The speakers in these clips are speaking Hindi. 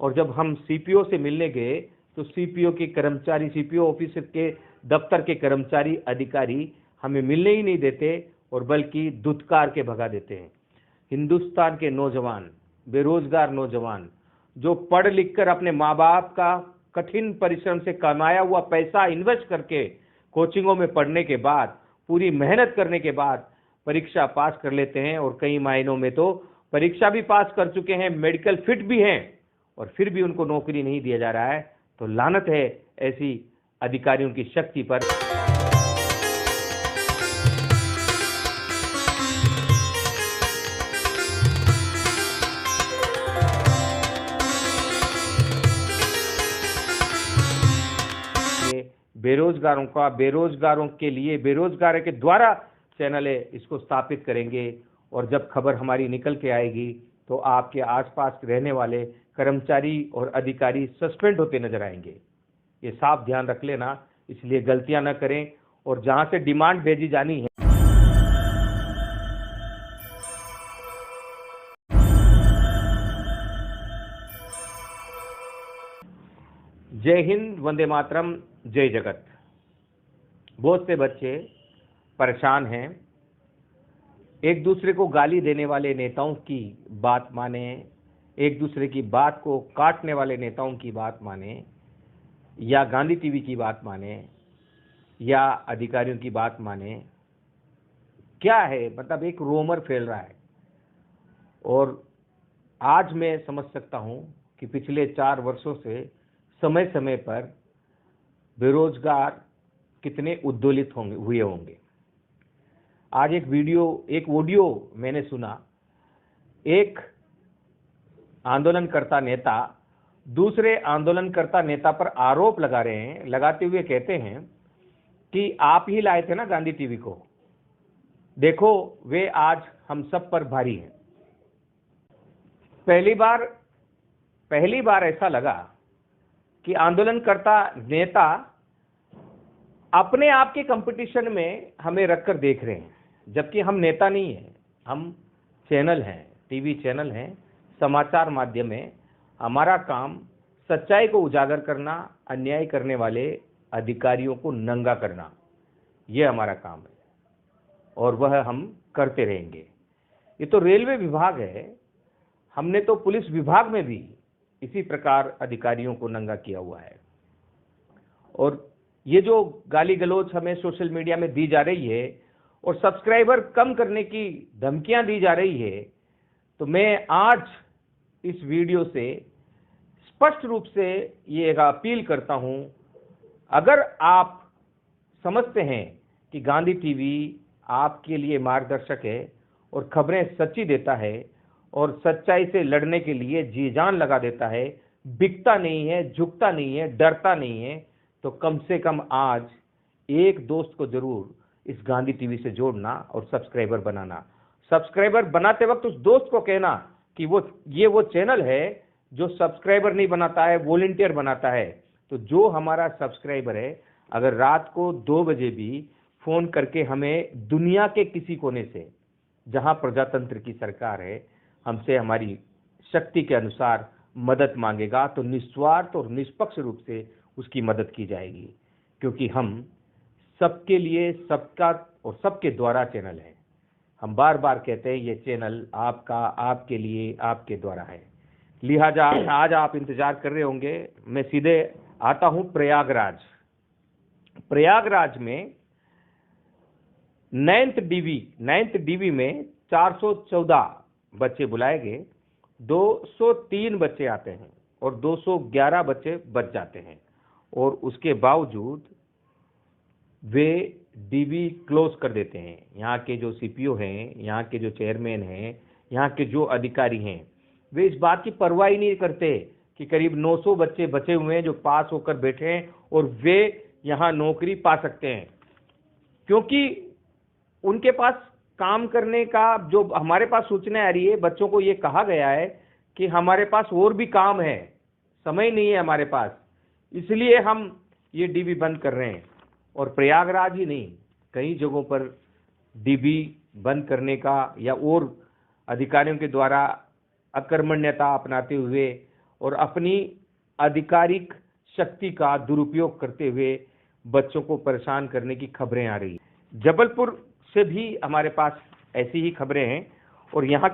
और जब हम सीपीओ से मिलने गए तो सीपीओ के कर्मचारी, सीपीओ ऑफिस के दफ्तर के कर्मचारी अधिकारी हमें मिलने ही नहीं देते और बल्कि धुतकार के भगा देते हैं। हिंदुस्तान के नौजवान, बेरोजगार नौजवान जो पढ़ लिख कर अपने माँ बाप का कठिन परिश्रम से कमाया हुआ पैसा इन्वेस्ट करके कोचिंगों में पढ़ने के बाद, पूरी मेहनत करने के बाद परीक्षा पास कर लेते हैं और कई मायनों में तो परीक्षा भी पास कर चुके हैं, मेडिकल फिट भी हैं, और फिर भी उनको नौकरी नहीं दिया जा रहा है। तो लानत है ऐसी अधिकारियों की शक्ति पर। बेरोजगारों के लिए, बेरोजगार के द्वारा चैनल है, इसको स्थापित करेंगे। और जब खबर हमारी निकल के आएगी तो आपके आसपास रहने वाले कर्मचारी और अधिकारी सस्पेंड होते नजर आएंगे। ये साफ ध्यान रख लेना, इसलिए गलतियां न करें। और जहां से डिमांड भेजी जानी है, जय हिंद, वंदे मातरम, जय जगत। बहुत से बच्चे परेशान हैं, एक दूसरे को गाली देने वाले नेताओं की बात माने, एक दूसरे की बात को काटने वाले नेताओं की बात माने, या गांधी टीवी की बात माने, या अधिकारियों की बात माने। क्या है, मतलब एक रोमर फैल रहा है। और आज मैं समझ सकता हूं कि पिछले 4 वर्षों से समय समय पर बेरोजगार कितने उद्दोलित हुए होंगे। आज एक ऑडियो मैंने सुना। एक आंदोलनकर्ता नेता दूसरे आंदोलनकर्ता नेता पर आरोप लगा रहे हैं, लगाते हुए कहते हैं कि आप ही लाए थे ना गांधी टीवी को, देखो वे आज हम सब पर भारी हैं। पहली बार ऐसा लगा कि आंदोलनकर्ता नेता अपने आप के कंपटीशन में हमें रखकर देख रहे हैं, जबकि हम नेता नहीं हैं, हम चैनल हैं, टीवी चैनल हैं, समाचार माध्यम है। हमारा काम सच्चाई को उजागर करना, अन्याय करने वाले अधिकारियों को नंगा करना, यह हमारा काम है और वह हम करते रहेंगे। ये तो रेलवे विभाग है, हमने तो पुलिस विभाग में भी इसी प्रकार अधिकारियों को नंगा किया हुआ है। और ये जो गाली गलौज हमें सोशल मीडिया में दी जा रही है और सब्सक्राइबर कम करने की धमकियां दी जा रही है, तो मैं आज इस वीडियो से स्पष्ट रूप से ये एक अपील करता हूं, अगर आप समझते हैं कि गांधी टीवी आपके लिए मार्गदर्शक है और खबरें सच्ची देता है और सच्चाई से लड़ने के लिए जी जान लगा देता है, बिकता नहीं है, झुकता नहीं है, डरता नहीं है, तो कम से कम आज एक दोस्त को जरूर इस गांधी टीवी से जोड़ना और सब्सक्राइबर बनाना। सब्सक्राइबर बनाते वक्त उस दोस्त को कहना कि वो चैनल है जो सब्सक्राइबर नहीं बनाता है, वॉलंटियर बनाता है। तो जो हमारा सब्सक्राइबर है, अगर रात को 2 बजे भी फोन करके हमें दुनिया के किसी कोने से, जहां प्रजातंत्र की सरकार है, हमसे हमारी शक्ति के अनुसार मदद मांगेगा, तो निस्वार्थ और निष्पक्ष रूप से उसकी मदद की जाएगी, क्योंकि हम सबके लिए, सबका और सबके द्वारा चैनल है। हम बार बार कहते हैं ये चैनल आपका, आपके लिए, आपके द्वारा है। लिहाजा आज आप इंतजार कर रहे होंगे, मैं सीधे आता हूं प्रयागराज में 9th डीवी में 414 बच्चे बुलाए गए, 203 बच्चे आते हैं और 211 बच्चे बच जाते हैं, और उसके बावजूद वे डीवी क्लोज कर देते हैं। यहाँ के जो सीपीओ हैं, यहाँ के जो चेयरमैन हैं, यहाँ के जो अधिकारी हैं, वे इस बात की परवाह ही नहीं करते कि करीब 900 बच्चे बचे हुए हैं जो पास होकर बैठे हैं और वे यहाँ नौकरी पा सकते हैं, क्योंकि उनके पास काम करने का, जो हमारे पास सूचना आ रही है, बच्चों को ये कहा गया है कि हमारे पास और भी काम है, समय नहीं है हमारे पास, इसलिए हम ये डीबी बंद कर रहे हैं। और प्रयागराज ही नहीं, कई जगहों पर डीबी बंद करने का या और अधिकारियों के द्वारा अकर्मण्यता अपनाते हुए और अपनी आधिकारिक शक्ति का दुरुपयोग करते हुए बच्चों को परेशान करने की खबरें आ रही हैं। जबलपुर से भी हमारे पास ऐसी ही खबरें हैं और यहाँ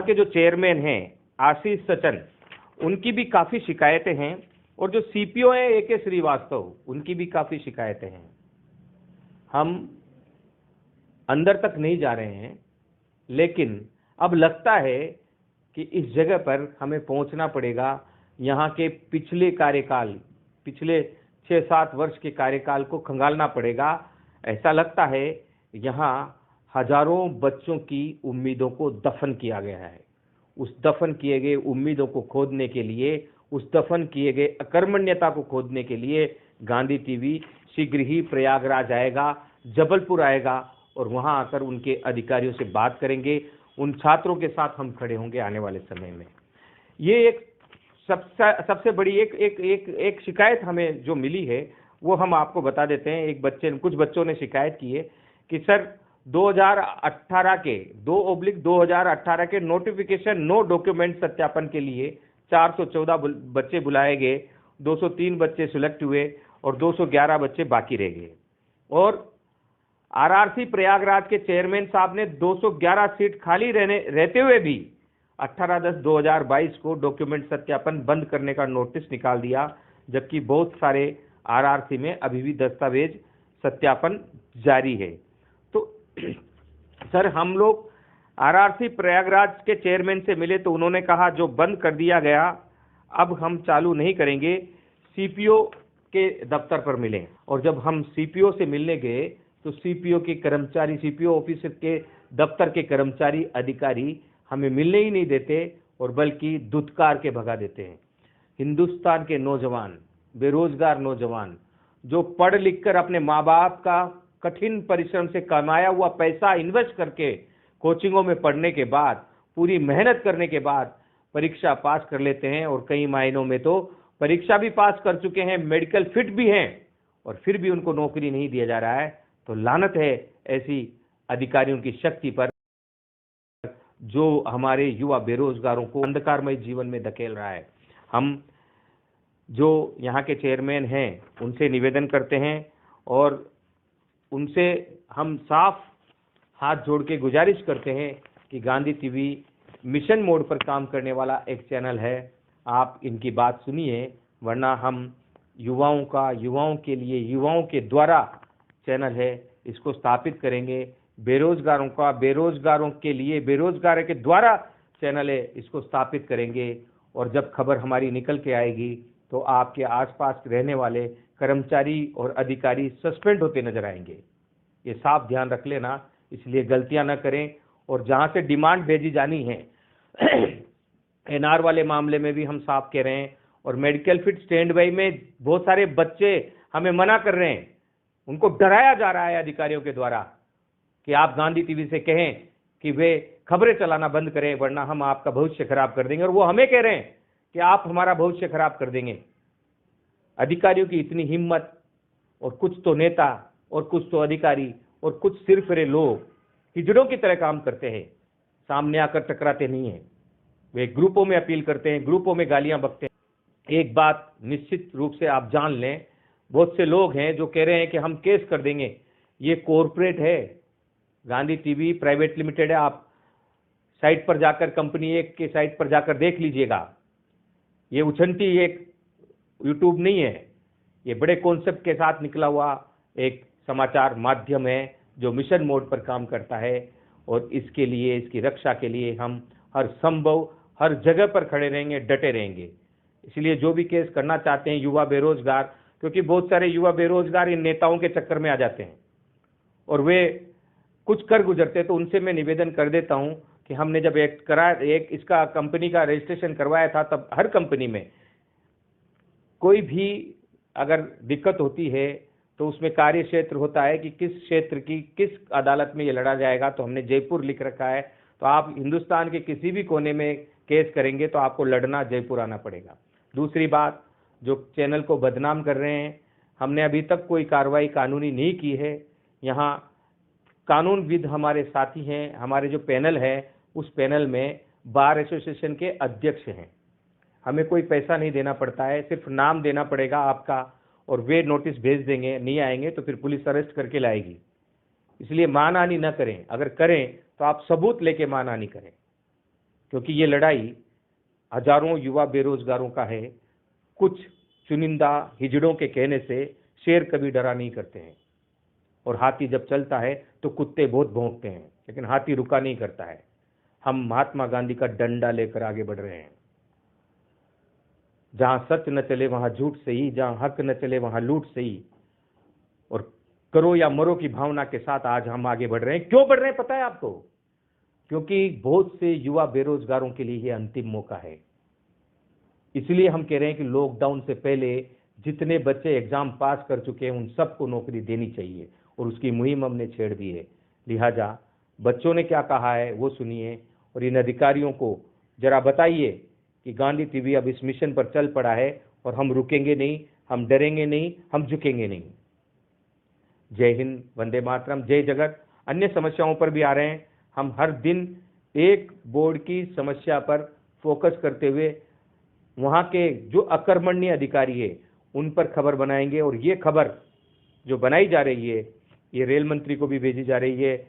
के जो चेयरमैन हैं आशीष सचन, उनकी भी काफ़ी शिकायतें हैं और जो सीपीओ हैं AK श्रीवास्तव, उनकी भी काफ़ी शिकायतें हैं। हम अंदर तक नहीं जा रहे हैं, लेकिन अब लगता है कि इस जगह पर हमें पहुंचना पड़ेगा। यहाँ के पिछले 6-7 वर्ष के कार्यकाल को खंगालना पड़ेगा। ऐसा लगता है यहाँ हजारों बच्चों की उम्मीदों को दफन किया गया है। उस दफन किए गए उम्मीदों को खोदने के लिए, उस दफन किए गए अकर्मण्यता को खोदने के लिए गांधी टीवी शीघ्र ही प्रयागराज आएगा, जबलपुर आएगा और वहां आकर उनके अधिकारियों से बात करेंगे। उन छात्रों के साथ हम खड़े होंगे आने वाले समय में। ये एक सबसे बड़ी एक शिकायत हमें जो मिली है वो हम आपको बता देते हैं। कुछ बच्चों ने शिकायत की है कि सर 2018 के 2/2018 के नोटिफिकेशन नो डॉक्यूमेंट सत्यापन के लिए 414 बच्चे बुलाए गए, 203 बच्चे सिलेक्ट हुए और 211 बच्चे बाकी रह गए। और RRC प्रयागराज के चेयरमैन साहब ने 211 सीट खाली रहते हुए भी 18/10/2022 को डॉक्यूमेंट सत्यापन बंद करने का नोटिस निकाल दिया, जबकि बहुत सारे RRC में अभी भी दस्तावेज सत्यापन जारी है। तो सर हम लोग RRC प्रयागराज के चेयरमैन से मिले तो उन्होंने कहा जो बंद कर दिया गया अब हम चालू नहीं करेंगे, CPO के दफ्तर पर मिलें। और जब हम CPO से मिलने गए तो CPO के कर्मचारी, CPO ऑफिसर के दफ्तर के कर्मचारी अधिकारी हमें मिलने ही नहीं देते और बल्कि धुतकार के भगा देते हैं। हिंदुस्तान के नौजवान, बेरोजगार नौजवान जो पढ़ लिख कर अपने माँ बाप का कठिन परिश्रम से कमाया हुआ पैसा इन्वेस्ट करके कोचिंगों में पढ़ने के बाद, पूरी मेहनत करने के बाद परीक्षा पास कर लेते हैं और कई मायनों में तो परीक्षा भी पास कर चुके हैं, मेडिकल फिट भी हैं और फिर भी उनको नौकरी नहीं दिया जा रहा है। तो लानत है ऐसी अधिकारियों की शक्ति पर जो हमारे युवा बेरोजगारों को अंधकारमय जीवन में धकेल रहा है। हम जो यहाँ के चेयरमैन हैं उनसे निवेदन करते हैं और उनसे हम साफ हाथ जोड़ के गुजारिश करते हैं कि गांधी टीवी मिशन मोड पर काम करने वाला एक चैनल है, आप इनकी बात सुनिए, वरना हम युवाओं के लिए, युवाओं के द्वारा चैनल है, इसको स्थापित करेंगे। बेरोजगारों के लिए, बेरोजगार के द्वारा चैनल है, इसको स्थापित करेंगे। और जब खबर हमारी निकल के आएगी तो आपके आसपास रहने वाले कर्मचारी और अधिकारी सस्पेंड होते नजर आएंगे। ये साफ ध्यान रख लेना, इसलिए गलतियां न करें। और जहां से डिमांड भेजी जानी है NR वाले मामले में भी हम साफ कह रहे हैं। और मेडिकल फिट स्टैंड बाई में बहुत सारे बच्चे हमें मना कर रहे हैं, उनको डराया जा रहा है अधिकारियों के द्वारा कि आप गांधी टीवी से कहें कि वे खबरें चलाना बंद करें, वरना हम आपका भविष्य खराब कर देंगे। और वो हमें कह रहे हैं कि आप हमारा भविष्य खराब कर देंगे। अधिकारियों की इतनी हिम्मत, और कुछ तो नेता और कुछ तो अधिकारी और कुछ सिरफिरे लोग हिजड़ों की तरह काम करते हैं, सामने आकर टकराते नहीं हैं। वे ग्रुपों में अपील करते हैं, ग्रुपों में गालियां बकते हैं। एक बात निश्चित रूप से आप जान लें, बहुत से लोग हैं जो कह रहे हैं कि हम केस कर देंगे। ये कॉरपोरेट है, गांधी टीवी प्राइवेट लिमिटेड है। आप साइट पर जाकर, कंपनी एक के साइट पर जाकर देख लीजिएगा। ये उछंती एक यूट्यूब नहीं है, ये बड़े कॉन्सेप्ट के साथ निकला हुआ एक समाचार माध्यम है जो मिशन मोड पर काम करता है। और इसके लिए, इसकी रक्षा के लिए हम हर संभव, हर जगह पर खड़े रहेंगे, डटे रहेंगे। इसलिए जो भी केस करना चाहते हैं युवा बेरोजगार, क्योंकि बहुत सारे युवा बेरोजगार इन नेताओं के चक्कर में आ जाते हैं और वे कुछ कर गुजरते, तो उनसे मैं निवेदन कर देता हूं कि हमने जब एक इसका कंपनी का रजिस्ट्रेशन करवाया था, तब हर कंपनी में कोई भी अगर दिक्कत होती है तो उसमें कार्य क्षेत्र होता है कि किस क्षेत्र की किस अदालत में ये लड़ा जाएगा। तो हमने जयपुर लिख रखा है। तो आप हिंदुस्तान के किसी भी कोने में केस करेंगे तो आपको लड़ना जयपुर आना पड़ेगा। दूसरी बात, जो चैनल को बदनाम कर रहे हैं, हमने अभी तक कोई कार्रवाई कानूनी नहीं की है। यहाँ कानूनविद हमारे साथी हैं, हमारे जो पैनल है उस पैनल में बार एसोसिएशन के अध्यक्ष हैं। हमें कोई पैसा नहीं देना पड़ता है, सिर्फ नाम देना पड़ेगा आपका और वे नोटिस भेज देंगे, नहीं आएंगे तो फिर पुलिस अरेस्ट करके लाएगी। इसलिए मानहानि न करें, अगर करें तो आप सबूत लेके मानहानि करें, क्योंकि ये लड़ाई हजारों युवा बेरोजगारों का है। कुछ चुनिंदा हिजड़ों के कहने से शेर कभी डरा नहीं करते हैं, और हाथी जब चलता है तो कुत्ते बहुत भौंकते हैं, लेकिन हाथी रुका नहीं करता है। हम महात्मा गांधी का डंडा लेकर आगे बढ़ रहे हैं। जहां सच न चले वहां झूठ सही, जहां हक न चले वहां लूट सही, और करो या मरो की भावना के साथ आज हम आगे बढ़ रहे हैं। क्यों बढ़ रहे हैं पता है आपको? क्योंकि बहुत से युवा बेरोजगारों के लिए ये अंतिम मौका है। इसलिए हम कह रहे हैं कि लॉकडाउन से पहले जितने बच्चे एग्जाम पास कर चुके हैं उन सबको नौकरी देनी चाहिए, और उसकी मुहिम हमने छेड़ दी है। लिहाजा बच्चों ने क्या कहा है वो सुनिए, और इन अधिकारियों को जरा बताइए कि गांधी टीवी अब इस मिशन पर चल पड़ा है, और हम रुकेंगे नहीं, हम डरेंगे नहीं, हम झुकेंगे नहीं। जय हिंद, वंदे मातरम, जय जगत। अन्य समस्याओं पर भी आ रहे हैं। हम हर दिन एक बोर्ड की समस्या पर फोकस करते हुए वहां के जो अकर्मण्य अधिकारी है उन पर खबर बनाएंगे, और ये खबर जो बनाई जा रही है ये रेल मंत्री को भी भेजी जा रही है,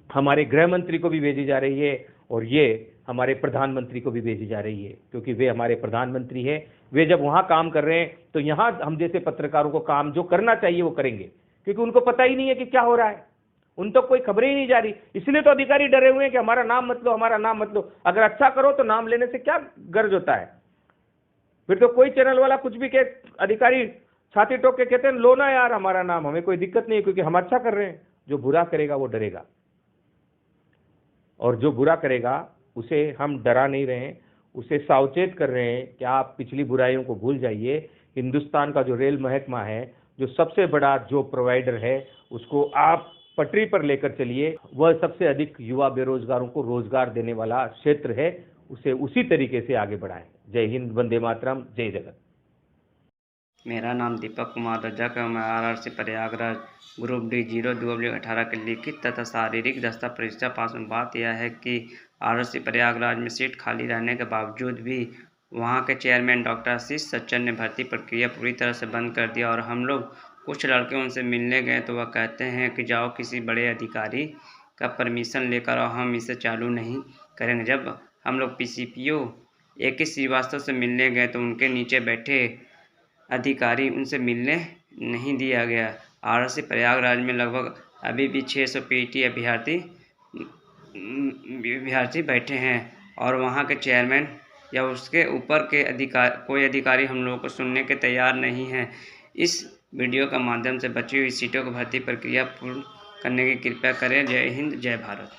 हमारे गृह मंत्री को भी भेजी जा रही है, और ये हमारे प्रधानमंत्री को भी भेजी जा रही है, क्योंकि वे हमारे प्रधानमंत्री हैं। वे जब वहां काम कर रहे हैं तो यहां हम जैसे पत्रकारों को काम जो करना चाहिए वो करेंगे, क्योंकि उनको पता ही नहीं है कि क्या हो रहा है, उन तक कोई खबरें ही नहीं जा रही। इसलिए तो अधिकारी डरे हुए हैं कि हमारा नाम मत लो, हमारा नाम मत लो। अगर अच्छा करो तो नाम लेने से क्या गर्ज होता है? फिर तो कोई चैनल वाला कुछ भी कहे, अधिकारी छाती ठोक के कहते हैं लो ना यार हमारा नाम, हमें कोई दिक्कत नहीं है, क्योंकि हम अच्छा कर रहे हैं। जो बुरा करेगा वो डरेगा, और जो बुरा करेगा उसे हम डरा नहीं रहे हैं, उसे सावचेत कर रहे हैं कि आप पिछली बुराइयों को भूल जाइए। हिंदुस्तान का जो रेल महकमा है, जो सबसे बड़ा जो प्रोवाइडर है, उसको आप पटरी पर लेकर चलिए। वह सबसे अधिक युवा बेरोजगारों को रोजगार देने वाला क्षेत्र है, उसे उसी तरीके से आगे बढ़ाएं। जय हिंद, वंदे मातरम, जय जगत। मेरा नाम दीपक कुमार रज्जक है। मैं RRC प्रयागराज ग्रुप D 02/18 के लिखित तथा शारीरिक दस्ता परीक्षा पास में। बात यह है कि RRC प्रयागराज में सीट खाली रहने के बावजूद भी वहां के चेयरमैन डॉक्टर आशीष सज्जन ने भर्ती प्रक्रिया पूरी तरह से बंद कर दिया, और हम लोग कुछ लड़के उनसे मिलने गए तो वह कहते हैं कि जाओ किसी बड़े अधिकारी का परमिशन लेकर आओ, हम इसे चालू नहीं करेंगे। जब हम लोग PCPO AK श्रीवास्तव से मिलने गए तो उनके नीचे बैठे अधिकारी उनसे मिलने नहीं दिया गया। RRC प्रयागराज में लगभग अभी भी 600 PET अभ्यर्थी बैठे हैं, और वहां के चेयरमैन या उसके ऊपर के कोई अधिकारी हम लोगों को सुनने के तैयार नहीं है। इस वीडियो का माध्यम से बची हुई सीटों की भर्ती प्रक्रिया पूर्ण करने की कृपया करें। जय हिंद, जय भारत।